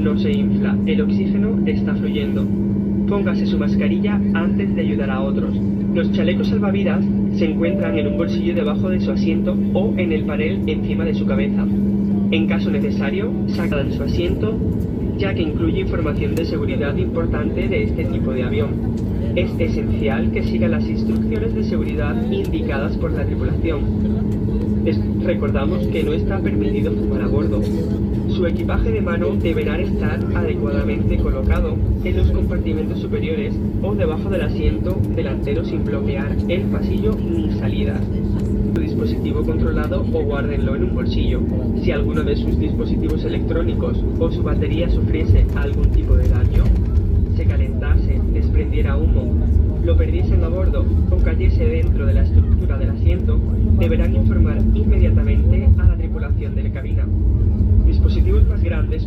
no se infla, el oxígeno está fluyendo. Póngase su mascarilla antes de ayudar a otros. Los chalecos salvavidas se encuentran en un bolsillo debajo de su asiento o en el panel encima de su cabeza. En caso necesario, sácala de su asiento, ya que incluye información de seguridad importante de este tipo de avión. Es esencial que siga las instrucciones de seguridad indicadas por la tripulación. Recordamos que no está permitido fumar a bordo. Su equipaje de mano deberá estar adecuadamente colocado en los compartimentos superiores o debajo del asiento delantero sin bloquear el pasillo ni salidas. Su dispositivo controlado o guárdenlo en un bolsillo. Si alguno de sus dispositivos electrónicos o su batería sufriese algún tipo de daño, se calentase, desprendiera humo, lo perdiesen a bordo o cayese dentro de la estructura del asiento, deberán informar inmediatamente a la tripulación de la cabina. Dispositivos más grandes